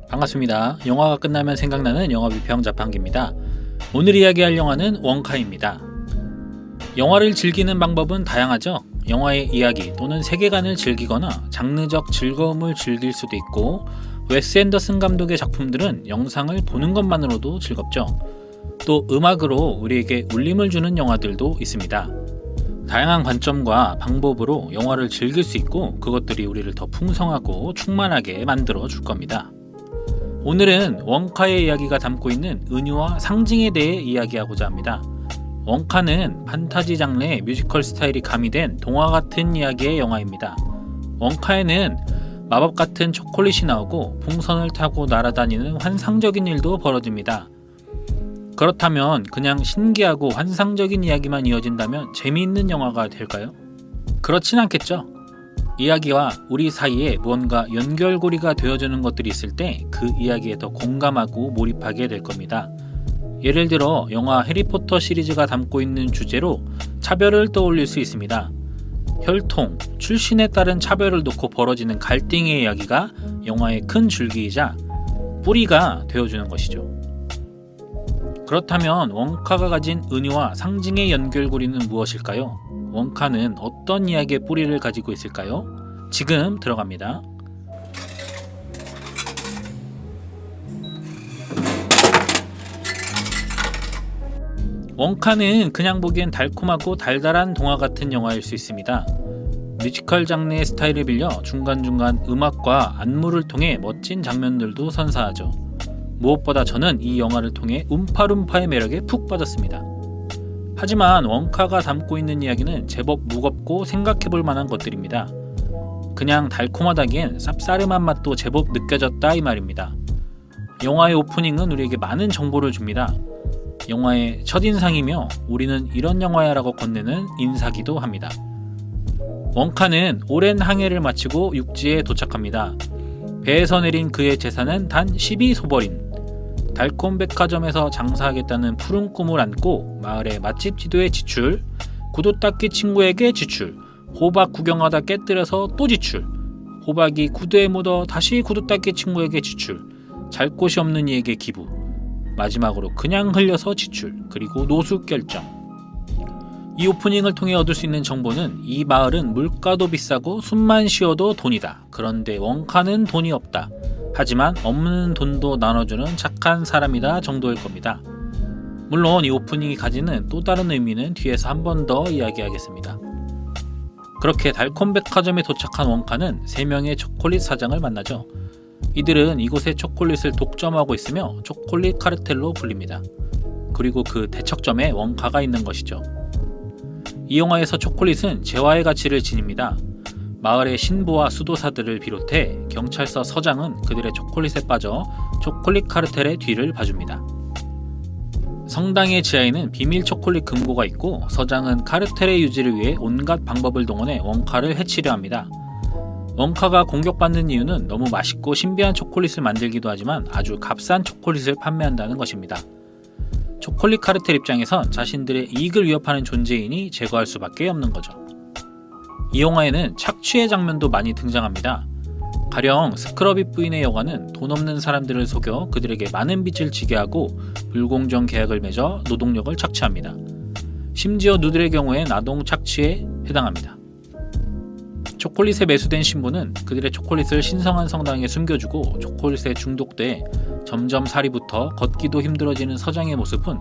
반갑습니다. 영화가 끝나면 생각나는 영화 비평 자판기입니다. 오늘 이야기할 영화는 원카입니다. 영화를 즐기는 방법은 다양하죠. 영화의 이야기 또는 세계관을 즐기거나 장르적 즐거움을 즐길 수도 있고, 웨스 앤더슨 감독의 작품들은 영상을 보는 것만으로도 즐겁죠. 또 음악으로 우리에게 울림을 주는 영화들도 있습니다. 다양한 관점과 방법으로 영화를 즐길 수 있고, 그것들이 우리를 더 풍성하고 충만하게 만들어 줄 겁니다. 오늘은 원카의 이야기가 담고 있는 은유와 상징에 대해 이야기하고자 합니다. 원카는 판타지 장르의 뮤지컬 스타일이 가미된 동화 같은 이야기의 영화입니다. 원카에는 마법 같은 초콜릿이 나오고 풍선을 타고 날아다니는 환상적인 일도 벌어집니다. 그렇다면 그냥 신기하고 환상적인 이야기만 이어진다면 재미있는 영화가 될까요? 그렇진 않겠죠. 이야기와 우리 사이에 무언가 연결고리가 되어주는 것들이 있을 때 그 이야기에 더 공감하고 몰입하게 될 겁니다. 예를 들어 영화 해리포터 시리즈가 담고 있는 주제로 차별을 떠올릴 수 있습니다. 혈통, 출신에 따른 차별을 놓고 벌어지는 갈등의 이야기가 영화의 큰 줄기이자 뿌리가 되어주는 것이죠. 그렇다면 원카가 가진 은유와 상징의 연결고리는 무엇일까요? 원카는 어떤 이야기의 뿌리를 가지고 있을까요? 지금 들어갑니다. 원카는 그냥 보기엔 달콤하고 달달한 동화 같은 영화일 수 있습니다. 뮤지컬 장르의 스타일을 빌려 중간중간 음악과 안무를 통해 멋진 장면들도 선사하죠. 무엇보다 저는 이 영화를 통해 움파룸파의 매력에 푹 빠졌습니다. 하지만 원카가 담고 있는 이야기는 제법 무겁고 생각해볼 만한 것들입니다. 그냥 달콤하다기엔 쌉싸름한 맛도 제법 느껴졌다 이 말입니다. 영화의 오프닝은 우리에게 많은 정보를 줍니다. 영화의 첫인상이며 우리는 이런 영화야 라고 건네는 인사기도 합니다. 원카는 오랜 항해를 마치고 육지에 도착합니다. 배에서 내린 그의 재산은 단 12소벌인. 달콤 백화점에서 장사하겠다는 푸른 꿈을 안고 마을의 맛집 지도에 지출, 구두 닦기 친구에게 지출, 호박 구경하다 깨뜨려서 또 지출, 호박이 구두에 묻어 다시 구두 닦기 친구에게 지출, 잘 곳이 없는 이에게 기부, 마지막으로 그냥 흘려서 지출, 그리고 노숙 결정. 이 오프닝을 통해 얻을 수 있는 정보는 이 마을은 물가도 비싸고 숨만 쉬어도 돈이다. 그런데 원카는 돈이 없다. 하지만 없는 돈도 나눠주는 착한 사람이다 정도일 겁니다. 물론 이 오프닝이 가지는 또 다른 의미는 뒤에서 한 번 더 이야기하겠습니다. 그렇게 달콤 백화점에 도착한 원카는 3명의 초콜릿 사장을 만나죠. 이들은 이곳의 초콜릿을 독점하고 있으며 초콜릿 카르텔로 불립니다. 그리고 그 대척점에 원카가 있는 것이죠. 이 영화에서 초콜릿은 재화의 가치를 지닙니다. 마을의 신부와 수도사들을 비롯해 경찰서 서장은 그들의 초콜릿에 빠져 초콜릿 카르텔의 뒤를 봐줍니다. 성당의 지하에는 비밀 초콜릿 금고가 있고, 서장은 카르텔의 유지를 위해 온갖 방법을 동원해 원카를 해치려 합니다. 원카가 공격받는 이유는 너무 맛있고 신비한 초콜릿을 만들기도 하지만 아주 값싼 초콜릿을 판매한다는 것입니다. 초콜릿 카르텔 입장에선 자신들의 이익을 위협하는 존재이니 제거할 수밖에 없는 거죠. 이 영화에는 착취의 장면도 많이 등장합니다. 가령 스크러빗 부인의 여관은 돈 없는 사람들을 속여 그들에게 많은 빚을 지게 하고 불공정 계약을 맺어 노동력을 착취합니다. 심지어 누들의 경우엔 아동 착취에 해당합니다. 초콜릿에 매수된 신부는 그들의 초콜릿을 신성한 성당에 숨겨주고, 초콜릿에 중독돼 점점 살이 붙어 걷기도 힘들어지는 서장의 모습은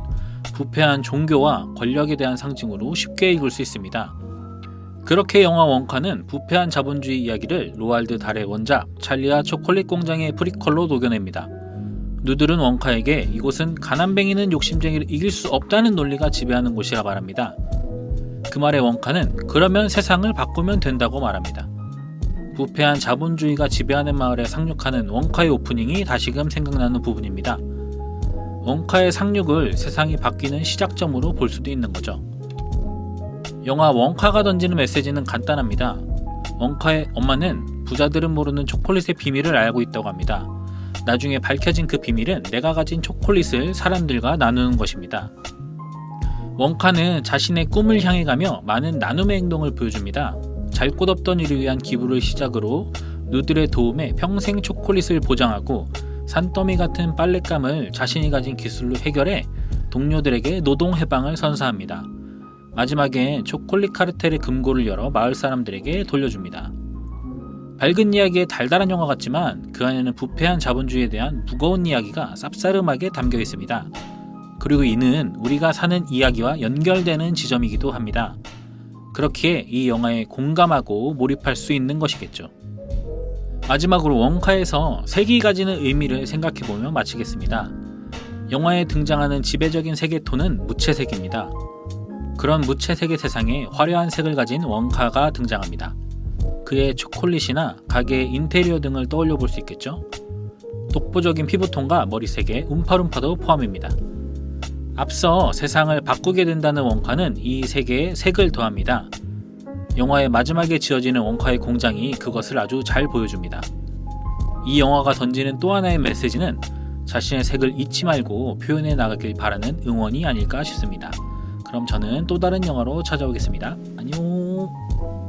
부패한 종교와 권력에 대한 상징으로 쉽게 읽을 수 있습니다. 그렇게 영화 원카는 부패한 자본주의 이야기를 로알드 달의 원작 찰리와 초콜릿 공장의 프리퀄로 녹여냅니다. 누들은 원카에게 이곳은 가난뱅이는 욕심쟁이를 이길 수 없다는 논리가 지배하는 곳이라 말합니다. 그 말에 원카는 그러면 세상을 바꾸면 된다고 말합니다. 부패한 자본주의가 지배하는 마을에 상륙하는 원카의 오프닝이 다시금 생각나는 부분입니다. 원카의 상륙을 세상이 바뀌는 시작점으로 볼 수도 있는 거죠. 영화 원카가 던지는 메시지는 간단합니다. 원카의 엄마는 부자들은 모르는 초콜릿의 비밀을 알고 있다고 합니다. 나중에 밝혀진 그 비밀은 내가 가진 초콜릿을 사람들과 나누는 것입니다. 원카는 자신의 꿈을 향해 가며 많은 나눔의 행동을 보여줍니다. 잘 곳 없던 이를 위한 기부를 시작으로 누들의 도움에 평생 초콜릿을 보장하고 산더미 같은 빨랫감을 자신이 가진 기술로 해결해 동료들에게 노동 해방을 선사합니다. 마지막엔 초콜릿 카르텔의 금고를 열어 마을 사람들에게 돌려줍니다. 밝은 이야기의 달달한 영화 같지만 그 안에는 부패한 자본주의에 대한 무거운 이야기가 쌉싸름하게 담겨 있습니다. 그리고 이는 우리가 사는 이야기와 연결되는 지점이기도 합니다. 그렇기에 이 영화에 공감하고 몰입할 수 있는 것이겠죠. 마지막으로 원카에서 색이 가지는 의미를 생각해보며 마치겠습니다. 영화에 등장하는 지배적인 색의 톤은 무채색입니다. 그런 무채색의 세상에 화려한 색을 가진 원카가 등장합니다. 그의 초콜릿이나 가게의 인테리어 등을 떠올려 볼 수 있겠죠. 독보적인 피부톤과 머리색의 움파룸파도 포함입니다. 앞서 세상을 바꾸게 된다는 원카는 이 세계에 색을 더합니다. 영화의 마지막에 지어지는 원카의 공장이 그것을 아주 잘 보여줍니다. 이 영화가 던지는 또 하나의 메시지는 자신의 색을 잊지 말고 표현해 나가길 바라는 응원이 아닐까 싶습니다. 그럼 저는 또 다른 영화로 찾아오겠습니다. 안녕.